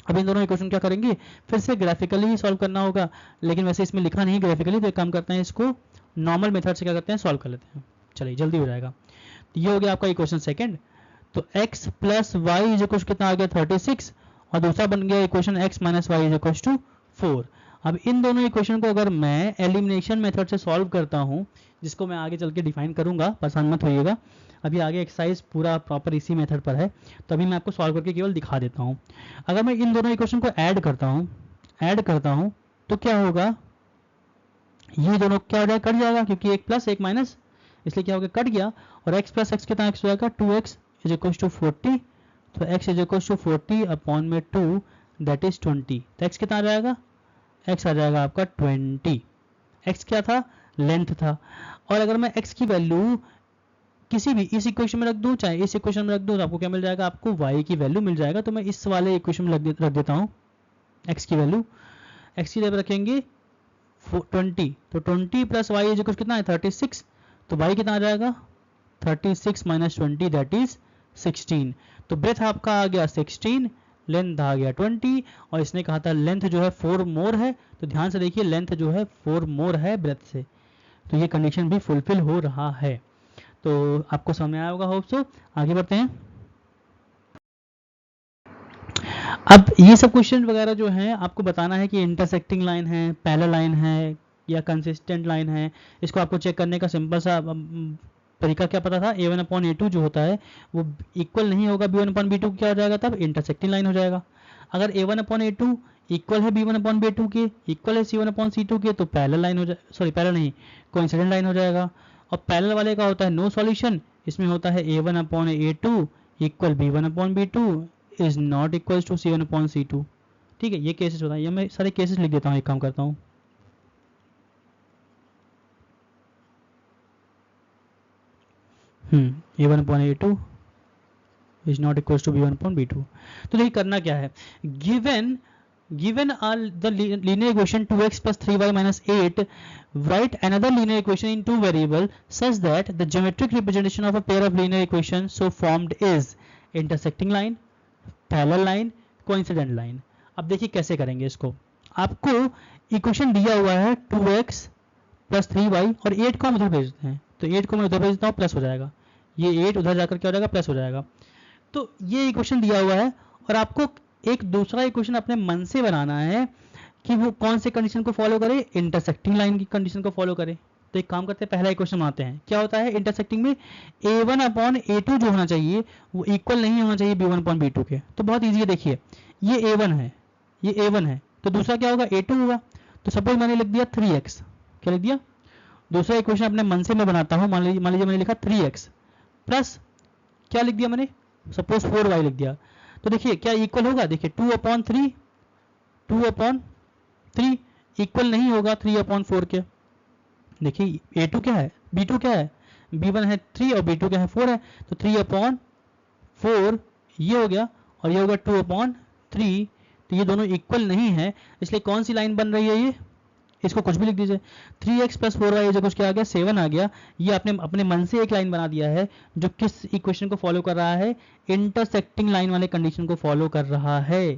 अब इन दोनों इक्वेशन क्या करेंगे, फिर से ग्राफिकली ही सॉल्व करना होगा, लेकिन वैसे इसमें लिखा नहीं ग्राफिकली, तो एक काम करते हैं इसको नॉर्मल मेथड से क्या करते हैं सॉल्व कर लेते हैं। चलिए जल्दी हो जाएगा। तो ये हो गया आपका इक्वेशन सेकंड। तो x plus y is equal कितना आ गया 36, और दूसरा बन गया equation x minus y is equal to 4। अब इन दोनों इक्वेशन को अगर मैं एलिमिनेशन मेथड से सॉल्व करता हूं, जिसको मैं आगे चल के डिफाइन करूंगा, परेशान मत होइएगा, अभी आगे एक्सरसाइज पूरा प्रॉपर इसी मेथड पर है, तो अभी मैं आपको सॉल्व करके केवल दिखा देता हूं। अगर मैं इन दोनों इक्वेशन को ऐड करता हूं तो क्या होगा, ये दोनों क्या हो जाएगा कट जाएगा, क्योंकि एक प्लस एक माइनस, इसलिए क्या हो गया कट गया। और x प्लस एक्स कितना x हो जाएगा 2x इज इक्वल टू 40, तो x is equal to 40 upon में 2 दैट इज 20। तो x कितना आ जाएगा, x आ जाएगा आपका 20। x क्या था लेंथ था। और अगर मैं x की वैल्यू किसी भी इस इक्वेशन में रख दूं चाहे इस इक्वेशन में रख दूं, तो आपको क्या मिल जाएगा, आपको y की वैल्यू मिल जाएगा। तो मैं इस वाले इक्वेशन में रख देता हूं x की वैल्यू, x की जगह रखेंगे 20, तो 20 प्लस वाई इज कितना है 36, तो y कितना आ जाएगा 36 माइनस 20 दैट इज 16। तो ब्रेथ आपका आ गया 16, लेंथ आ गया 20, और इसने कहा था लेंथ जो है 4 मोर है, तो ध्यान से देखिए लेंथ जो है 4 मोर है ब्रेथ से, तो ये कंडीशन भी फुलफिल हो रहा है। तो आपको समझ में आया होगा होप सो। आगे बढ़ते हैं। अब ये सब क्वेश्चन वगैरह जो है आपको बताना है कि इंटरसेक्टिंग लाइन है, पैरेलल लाइन है या कंसिस्टेंट लाइन है। इसको आपको चेक करने का सिंपल सा तरीका क्या पता था, a1 अपॉन a2 जो होता है वो इक्वल नहीं होगा b1 अपॉन b2, क्या हो जाएगा तब इंटरसेक्टिंग लाइन हो जाएगा। अगर a1 अपॉन a2 इक्वल है b1 अपॉन b2 के, इक्वल है c1 अपॉन c2 के, तो पैरेलल लाइन हो जाए, सॉरी पैरेलल नहीं कोइंसिडेंट लाइन हो जाएगा। और पैरेलल वाले का होता है नो सॉल्यूशन, इसमें होता है a1 upon a2 equal b1 upon b2 is not equal to c1 upon c2। ठीक है, ये केसेस होता है, ये मैं सारे केसेस लिख देता हूँ, एक काम करता हूँ। a1 upon a2 is not equals to b1 upon b2। तो देखिए करना क्या है, given are the linear equation 2x plus 3y minus 8, write another linear equation in two variable such that the geometric representation of a pair of linear equations so formed is intersecting line, parallel line, coincident line। अब देखिए कैसे करेंगे इसको, आपको equation दिया हुआ है 2x plus 3y और 8 को हम उधर भेजते हैं, तो 8 को मैं उधर भेजता हूँ प्लस हो जाएगा, ये 8 उधर जाकर क्या हो जाएगा प्लस हो जाएगा। तो ये इक्वेशन दिया हुआ है और आपको एक दूसरा इक्वेशन अपने मन से बनाना है कि वो कौन से कंडीशन को फॉलो करे, इंटरसेक्टिंग लाइन की कंडीशन को फॉलो करे। तो एक काम करते हैं, पहला इक्वेशन बनाते हैं। क्या होता है इंटरसेक्टिंग में a1 अपॉन a2 जो होना चाहिए वो इक्वल नहीं होना चाहिए b1 अपॉन b2 के। तो बहुत ईजी है, देखिए ये a1 है, ये a1 है, तो दूसरा क्या होगा a2 होगा। तो सपोज मैंने लिख दिया 3x, क्या लिख दिया, दूसरा इक्वेशन अपने मन से मैं बनाता हूँ। मान लीजिए मैंने लिखा 3x प्लस क्या लिख दिया मैंने, सपोज 4y लिख दिया। तो देखिए क्या इक्वल होगा, देखिए 2 अपॉन 3 इक्वल नहीं होगा 3 अपॉन 4 के। देखिए a2 क्या है, b2 क्या है, b1 है 3 और b2 क्या है 4 है, तो 3 अपॉन 4 ये हो गया और ये होगा 2 अपॉन 3। तो ये दोनों इक्वल नहीं है, इसलिए कौन सी लाइन बन रही है ये, इसको कुछ भी लिख दीजिए। 3x प्लस 4y जो कुछ क्या आ गया 7 आ गया। ये आपने अपने मन से एक लाइन बना दिया है जो किस इक्वेशन को फॉलो कर रहा है, इंटरसेक्टिंग लाइन वाले कंडीशन को फॉलो कर रहा है।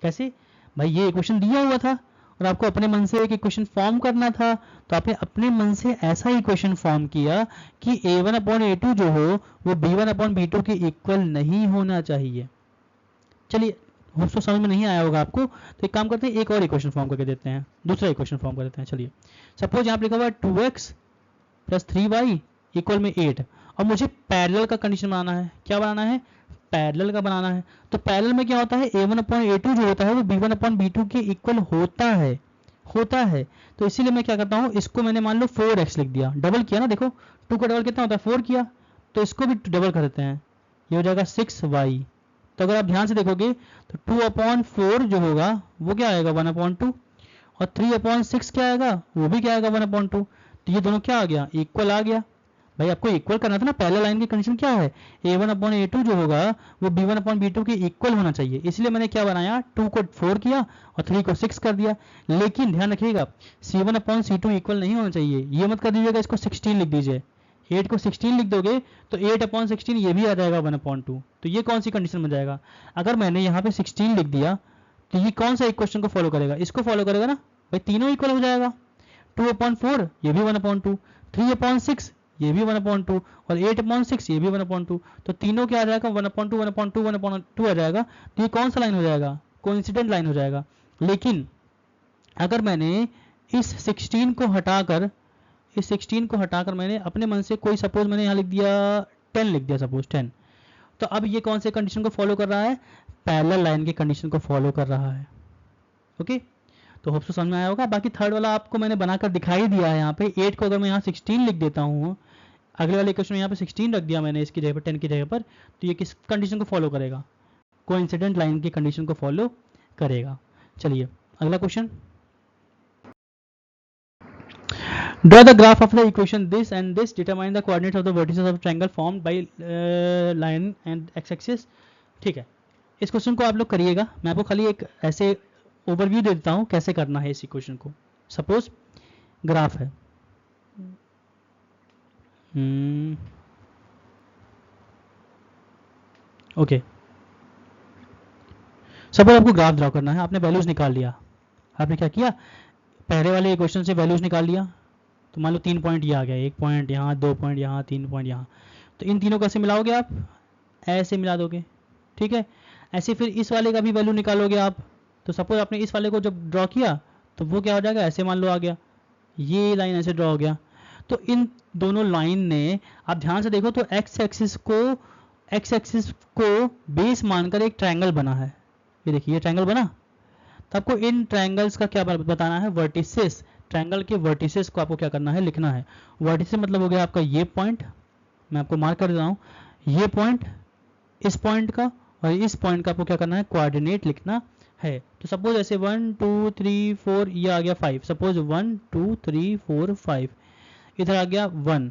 कैसे भाई, ये इक्वेशन दिया हुआ था और आपको अपने मन से एक इक्वेशन फॉर्म करना था तो आपने अपने मन से ऐसा इक्वेशन फॉर्म किया कि a1/a2 जो हो वो b1/b2 के इक्वल नहीं होना चाहिए। चलिए होप्स समझ में नहीं आया होगा आपको, तो एक काम करते हैं, एक और इक्वेशन फॉर्म करके देते हैं, दूसरा इक्वेशन फॉर्म कर देते हैं। चलिए सपोज यहाँ पे लिखा हुआ है 2x + 3y = 8 और मुझे पैरेलल का कंडीशन बनाना है। क्या बनाना है? पैरेलल का बनाना है। तो पैरेलल में क्या होता है, a1/a2 जो होता है वो b1/b2 के इक्वल होता है। तो इसीलिए मैं क्या करता हूँ, इसको मैंने मान लो 4x लिख दिया, डबल किया ना, देखो 2 का डबल कितना होता है 4 किया, तो इसको भी डबल कर देते हैं, ये हो जाएगा 6y। तो अगर आप ध्यान से देखोगे तो 2/4 जो होगा वो क्या आएगा 1/2 और 3/6 क्या आएगा, वो भी क्या आएगा 1/2। तो ये दोनों क्या आ गया, इक्वल आ गया। भाई आपको इक्वल करना था ना, पहले लाइन की कंडीशन क्या है, a1/a2 जो होगा वो b1/b2 के इक्वल होना चाहिए। इसलिए मैंने क्या बनाया, 2 को 4 किया और 3 को 6 कर दिया। लेकिन ध्यान रखिएगा c1/c2 इक्वल नहीं होना चाहिए, ये मत कर दीजिएगा, इसको 16 लिख दीजिए। 8 को 16 लिख दोगे तो 8/16 ये भी आ जाएगा 1/2। तो ये कौन सी कंडीशन बन जाएगा, अगर मैंने यहाँ पे 16 लिख दिया तो ये कौन सा इक्वेशन को फॉलो करेगा, इसको फॉलो करेगा ना भाई, तीनों इक्वल हो जाएगा। 2/4 ये भी 1/2, 3/6 ये भी 1/2 और 8/6 ये भी 1/2। तो तीनों क्या आ जाएगा 1/2 1/2 1/2 आ जाएगा। तो ये कौन सा लाइन हो जाएगा, कोइंसिडेंट लाइन हो जाएगा। लेकिन अगर मैंने इस 16 को हटाकर मैंने अपने मन से कोई सपोज मैंने यहाँ लिख दिया 10 लिख दिया, सपोज 10, तो अब ये कौन से कंडीशन को फॉलो कर रहा है, पैरेलल लाइन की कंडीशन को फॉलो कर रहा है। ओके, तो होप सो समझ में आया होगा। बाकी थर्ड वाला आपको मैंने बनाकर दिखाई दिया है। यहाँ पे 8 को अगर मैं यहाँ 16 लिख देता हूँ, अगले वाले क्वेश्चन में यहाँ पे 16 रख दिया मैंने इसकी जगह पर 10 की जगह पर, तो ये किस कंडीशन को फॉलो करेगा, कोइंसिडेंट लाइन की कंडीशन को फॉलो करेगा। चलिए अगला question, draw the graph of the equation this and this, determine the coordinates of the vertices of triangle formed by line and x-axis। ठीक है, इस क्वेश्चन को आप लोग करिएगा, मैं आपको खाली एक ऐसे ओवरव्यू दे देता हूँ कैसे करना है इस इक्वेशन को। सपोज ग्राफ है, ओके, सपोज आपको ग्राफ ड्रॉ करना है, आपने वैल्यूज निकाल लिया। आपने क्या किया, पहले वाले इक्वेशन से वैल्यूज निकाल लिया, तो मान लो 3 पॉइंट ये आ गया, 1 पॉइंट यहाँ, 2 पॉइंट यहाँ, 3 पॉइंट यहाँ। तो इन तीनों कैसे मिलाओगे आप, ऐसे मिला दोगे, ठीक है। ऐसे फिर इस वाले का भी वैल्यू निकालोगे आप। तो सपोज आपने इस वाले को जब ड्रॉ किया तो वो क्या हो जाएगा, ऐसे मान लो आ गया, ये लाइन ऐसे ड्रॉ हो गया। तो इन दोनों लाइन ने, आप ध्यान से देखो तो एक्स एक्सिस को बेस मानकर एक ट्रायंगल बना है। ये देखिए ये ट्रायंगल बना। तो आपको इन ट्रायंगल्स का क्या बताना है, वर्टिसेस, ट्रायंगल के वर्टिसेस को आपको क्या करना है, लिखना है। वर्टिसेस मतलब हो गया आपका ये पॉइंट, मैं आपको मार्क कर देता हूँ, ये पॉइंट, इस पॉइंट का और इस पॉइंट का आपको क्या करना है, कोऑर्डिनेट लिखना है। तो सपोज ऐसे 1 2 3 4 ये आ गया 5, सपोज 1 2 3 4 5, इधर आ गया 1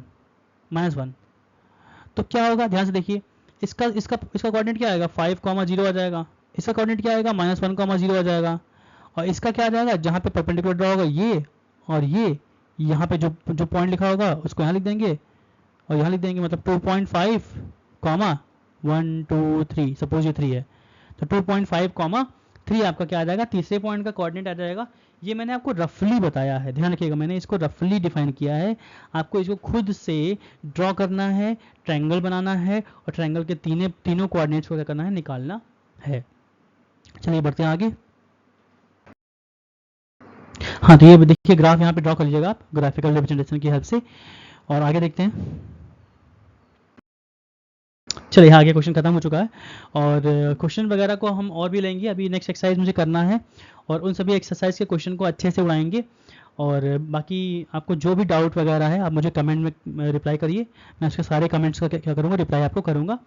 -1। तो क्या होगा, ध्यान से देखिए, इसका कोऑर्डिनेट क्या आएगा, 5,0 आ जाएगा। इसका कोऑर्डिनेट क्या आएगा, -1,0 आ जाएगा। और इसका क्या आ जाएगा, जहाँ पे परपेंडिकुलर ड्रॉ होगा ये और ये, यहाँ पे जो पॉइंट लिखा होगा उसको यहाँ लिख देंगे और यहाँ लिख देंगे, मतलब 2.5, 1 2 3, सपोज ये 3 है तो 2.5, 3 आपका क्या आ जाएगा, तीसरे पॉइंट का कोऑर्डिनेट आ जाएगा। ये मैंने आपको रफली बताया है, ध्यान रखिएगा, मैंने इसको रफली डिफाइन किया है। आपको इसको खुद से ड्रॉ करना है, ट्रायंगल बनाना है और ट्रायंगल के तीनों कोऑर्डिनेट्स को क्या करना है, निकालना है। चलिए बढ़ते हैं आगे। हाँ तो ये देखिए ग्राफ यहाँ पे ड्रॉ कर लीजिएगा आप ग्राफिकल रिप्रेजेंटेशन की हेल्प से, और आगे देखते हैं। चलिए आगे क्वेश्चन खत्म हो चुका है और क्वेश्चन वगैरह को हम और भी लेंगे। अभी नेक्स्ट एक्सरसाइज मुझे करना है और उन सभी एक्सरसाइज के क्वेश्चन को अच्छे से उड़ाएंगे। और बाकी आपको जो भी डाउट वगैरह है आप मुझे कमेंट में रिप्लाई करिए, मैं उसके सारे कमेंट्स का क्या करूँगा, रिप्लाई आपको करूँगा।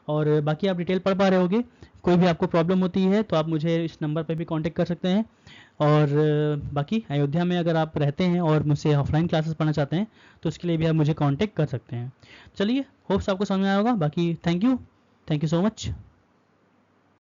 और बाकी आप डिटेल पढ़ पा रहे होगे, कोई भी आपको प्रॉब्लम होती है तो आप मुझे इस नंबर पर भी कांटेक्ट कर सकते हैं। और बाकी अयोध्या में अगर आप रहते हैं और मुझसे ऑफलाइन क्लासेस पढ़ना चाहते हैं तो उसके लिए भी आप मुझे कांटेक्ट कर सकते हैं। चलिए होप्स आपको समझ में आया होगा। बाकी थैंक यू सो मच।